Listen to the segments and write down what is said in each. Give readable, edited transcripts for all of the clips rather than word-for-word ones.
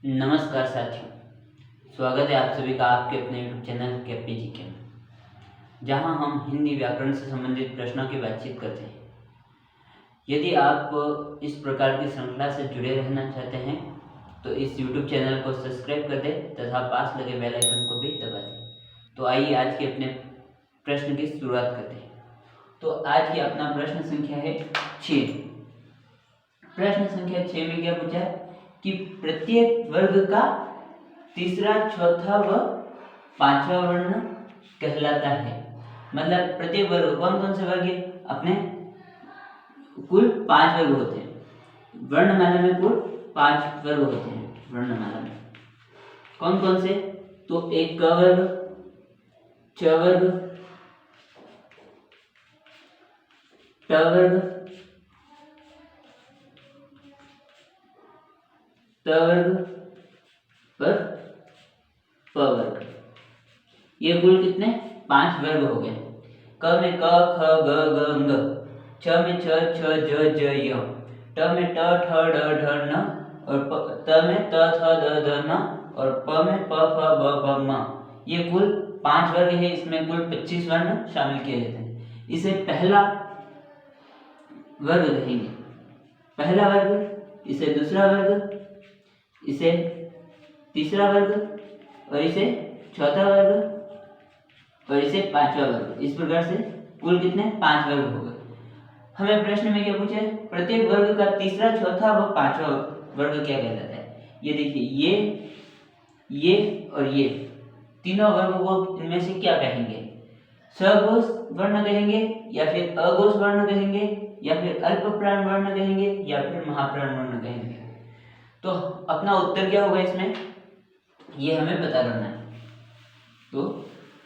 नमस्कार साथियों, स्वागत है आप सभी का आपके अपने यूट्यूब चैनल केपी जी के में, जहां हम हिंदी व्याकरण से संबंधित प्रश्नों की बातचीत करते हैं। यदि आप इस प्रकार की श्रृंखला से जुड़े रहना चाहते हैं तो इस यूट्यूब चैनल को सब्सक्राइब कर दें तथा पास लगे बेल आइकन को भी दबा दें। तो आइए आज के अपने प्रश्न की शुरुआत करते हैं। तो आज की अपना प्रश्न संख्या है 6। प्रश्न संख्या 6 में क्या पूछा है कि प्रत्येक वर्ग का तीसरा, चौथा व पांचवा वर्ण कहलाता है। मतलब प्रत्येक वर्ग कौन कौन से वर्ग है? अपने कुल 5 वर्ग होते हैं। वर्णमाला में कुल 5 वर्ग होते हैं। वर्णमाला में कौन कौन से? तो एक क वर्ग, च वर्ग, ट वर्ग, त वर्ग और प वर्ग। ये कुल कितने? 5 वर्ग हो गए। क में क, ख, ग, घ, ng, छ में छ, ज, ज, य, ट में ट, ठ, ड, ढ, न, और त में त, थ, द, ध, न, और प में प, फ, ब, भ, म। ये कुल 5 वर्ग है। इसमें कुल 25 वर्ण शामिल किए जाते हैं। इसे पहला वर्ग कहेंगे। पहला वर्ग, इसे दूसरा वर्ग, इसे तीसरा वर्ग, और इसे चौथा वर्ग, और इसे पांचवा वर्ग। इस प्रकार से कुल कितने? 5 वर्ग हो गए। हमें प्रश्न में क्या पूछा है? प्रत्येक वर्ग का तीसरा, चौथा व पांचवा वर्ग क्या कहलाता है? ये देखिए, ये और ये तीनों वर्ग को इनमें से क्या कहेंगे? सघोष वर्ण कहेंगे, या फिर अघोष वर्ण कहेंगे, या फिर अल्प प्राण वर्ण कहेंगे, या फिर महाप्राण वर्ण कहेंगे। तो अपना उत्तर क्या होगा इसमें? ये हमें पता करना है। तो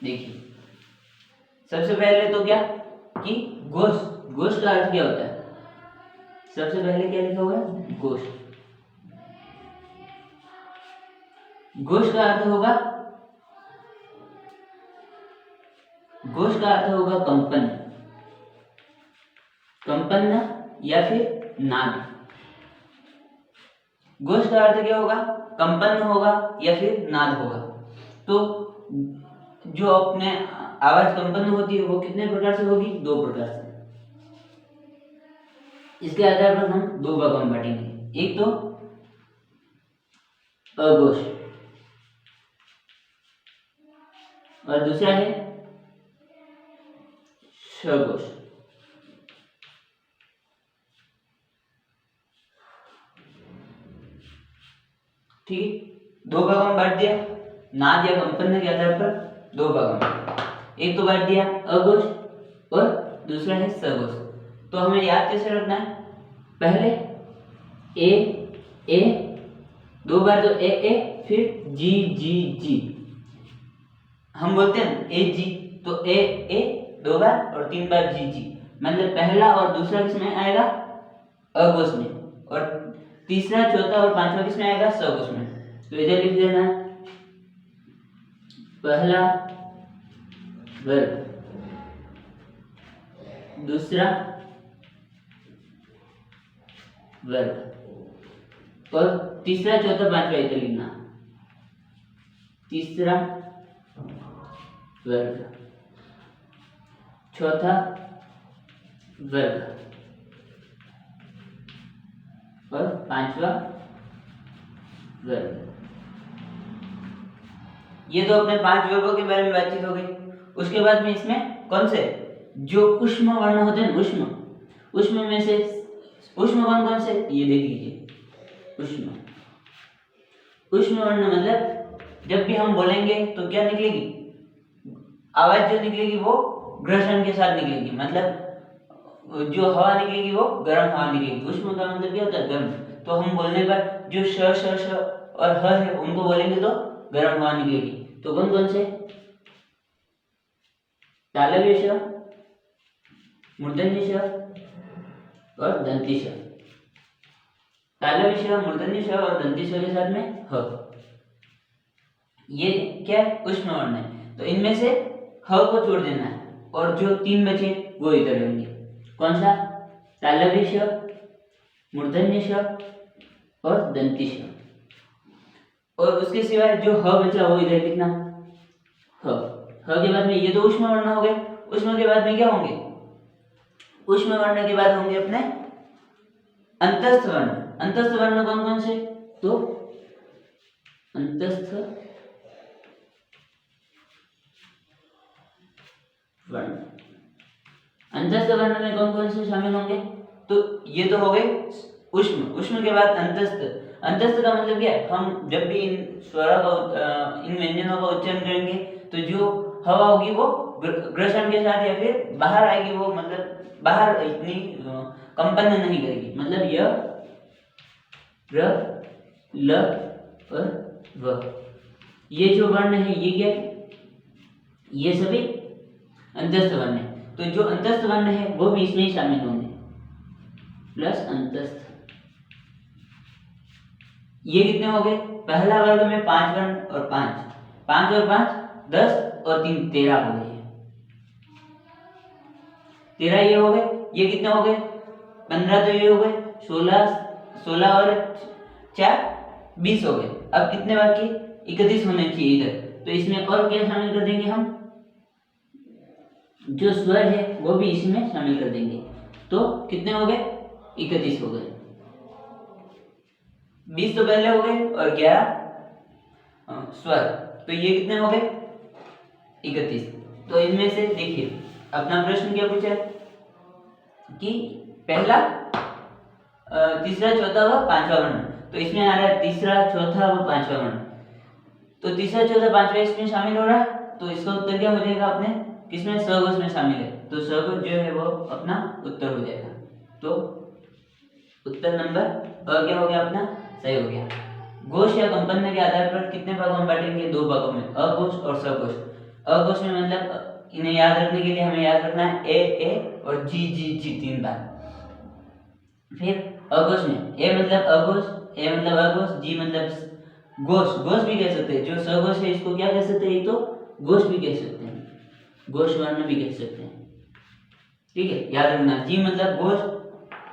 देखिए, सबसे पहले तो क्या कि घोष। घोष का अर्थ क्या होता है? सबसे पहले क्या लिखा हुआ है? घोष। घोष का अर्थ होगा, घोष का अर्थ होगा कंपन, कंपन या फिर नाद। घोष का अर्थ क्या होगा? कंपन होगा या फिर नाद होगा। तो जो अपने आवाज कंपन होती है वो कितने प्रकार से होगी? 2 प्रकार से। इसके आधार पर हम 2 भागों में बांटेंगे। एक तो अघोष और दूसरा है सघोष। ठीक है, 2 भागों में बांट दिया। नाद या कंपन के आधार पर 2 भागों में। एक तो बांट दिया अघोष और दूसरा है सघोष। तो हमें याद कैसे रखना है? पहले ए 2 बार तो ए, फिर जी जी जी। हम बोलते हैं ए जी, तो ए 2 बार और 3 बार जी जी। मतलब पहला और दूसरा किसमें आएगा? अघोष में, और तीसरा, चौथा और पांचवा किसमें आएगा? सघोष में। तो इधर लिख देना है पहला वर्ग, दूसरा वर्ग, और तीसरा, चौथा, पांचवा इधर लिखना। तीसरा वर्ग, चौथा वर्ग, और पांचवा वर्ग। ये तो अपने 5 वर्गों के बारे में बातचीत हो गई। उसके बाद में इसमें कौन से जो ऊष्म वर्ण होते हैं? ऊष्म में से ऊष्म कौन कौन से? ये देख लीजिए, ऊष्म वर्ण मतलब जब भी हम बोलेंगे तो क्या निकलेगी? आवाज जो निकलेगी वो घर्षण के साथ निकलेगी। मतलब जो हवा निकलेगी वो गर्म हवा निकलेगी। ऊष्म का मतलब क्या होता है? गर्म। तो हम बोलने पर जो श और ह है उनको बोलेंगे तो गर्म हवा निकलेगी। तो कौन कौन से? तालव्य श, मूर्धन्य श और दंती श। तालव्य श, मूर्धन्य श और दंती श के साथ में ह। ये क्या है? ऊष्म वर्ण है। तो इनमें से ह को छोड़ देना है, और जो 3 बचे वो इधर होंगे। कौन सा? तालव्य श, मूर्धन्य श और दंती श। और उसके सिवाय जो ह बचा वो इधर लिखना। ह के बाद में ये तो ऊष्म वर्ण हो गए। ऊष्म के बाद में क्या होंगे? ऊष्म वर्ण के बाद होंगे अपने अंतस्थ वर्ण। अंतस्थ वर्ण कौन कौन से? तो अंतस्थ वर्ण, अंतस्थ वर्ण में कौन कौन से शामिल होंगे? तो ये तो हो गए ऊष्म। ऊष्म के बाद अंतस्थ। अंतस्थ का मतलब क्या है? हम जब भी इन स्वरों का इन व्यंजनों का उच्चारण करेंगे तो जो हवा होगी वो ग्रसन के साथ या फिर बाहर आएगी, वो मतलब बाहर इतनी कंपन नहीं करेगी। मतलब य, र, ल और व, ये जो वर्ण है ये क्या है? ये सभी अंतस्थ वर्ण है। तो जो अंतस्थ वर्ण है वो भी इसमें ही शामिल होंगे, प्लस अंतस्थ। ये कितने हो गए? पहला वर्ग में 5 वर्ण और 5, 5 और 5 10 और 3 13 हो गए। 13 ये हो गए। ये कितने हो गए? 15 तो ये हो गए, 16 और 4 20 हो गए। अब कितने बाकी? 31 होने चाहिए इधर। तो इसमें और क्या शामिल कर देंगे हम? जो स्वर है वो भी इसमें शामिल कर देंगे। तो कितने हो गए? 31 हो गए। 20 तो पहले हो गए और 11 स्वर, तो ये कितने हो गए? 31। तो इनमें से देखिए अपना प्रश्न क्या पूछा है कि पहला, तीसरा, चौथा व पांचवा वर्ण। तो इसमें आ रहा है तीसरा, चौथा व पांचवा वर्ण। तो तीसरा, चौथा, पांचवा इसमें शामिल हो रहा है। तो इसका उत्तर क्या हो जाएगा अपने? किसमें? सघोष में शामिल है। तो सघोष जो है वो अपना उत्तर हो जाएगा। तो उत्तर नंबर अ क्या हो गया अपना? सही हो गया। घोष या कंपन के आधार पर कितने भागों में बांटेंगे? 2 भागों में, अघोष और सघोष। अघोष में मतलब इन्हें याद रखने के लिए हमें याद रखना है ए और जी 3 बार। फिर अघोष में ए मतलब अघोष, ए मतलब अघोष, जी मतलब घोष। घोष भी कह सकते हैं। जो सघोष है इसको क्या कह सकते हैं? तो घोष भी कह सकते हैं, घोष वर्ण भी कह सकते हैं। ठीक है, याद रखना। जी मतलब घोष,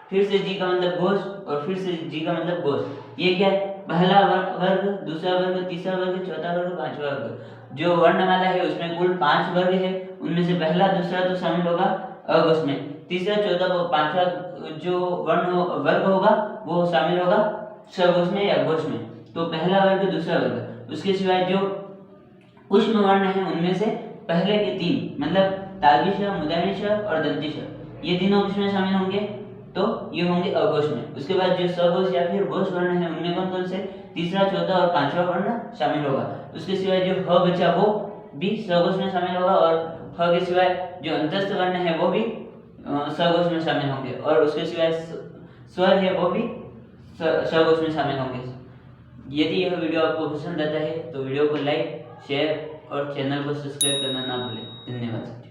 फिर से जी का मतलब घोष और फिर से जी का मतलब घोष। ये क्या है? पहला वर्ग, दूसरा वर्ग, तीसरा वर्ग, चौथा वर्ग, पांचवा वर्ग। जो वर्णमाला है उसमें कुल 5 वर्ग है। उनमें से पहला, दूसरा तो शामिल होगा अघोष में, तीसरा, चौथा व पांचवा जो वर्ग होगा वो शामिल होगा सघोष में या घोष में। तो पहला वर्ग, दूसरा वर्ग। उसके सिवाय जो ऊष्म वर्ण है उनमें से पहले के 3 मतलब तालव्य श, मूर्धन्य श और दंती श, ये तीनों किसमें शामिल होंगे? तो ये होंगे अघोष में। उसके बाद जो सघोष या फिर घोष वर्ण है उनमें कौन कौन से? तीसरा, चौथा और पांचवा वर्ण शामिल होगा। उसके सिवाय जो ह बचा वो भी सघोष में शामिल होगा और ह के सिवाय जो अंतस्थ वर्ण है वो भी सघोष में शामिल होंगे और उसके सिवाय स्वर है वो भी सघोष में शामिल होंगे। यदि यह वीडियो आपको पसंद आता है तो वीडियो को लाइक, शेयर और चैनल को सब्सक्राइब करना ना भूलें। धन्यवाद।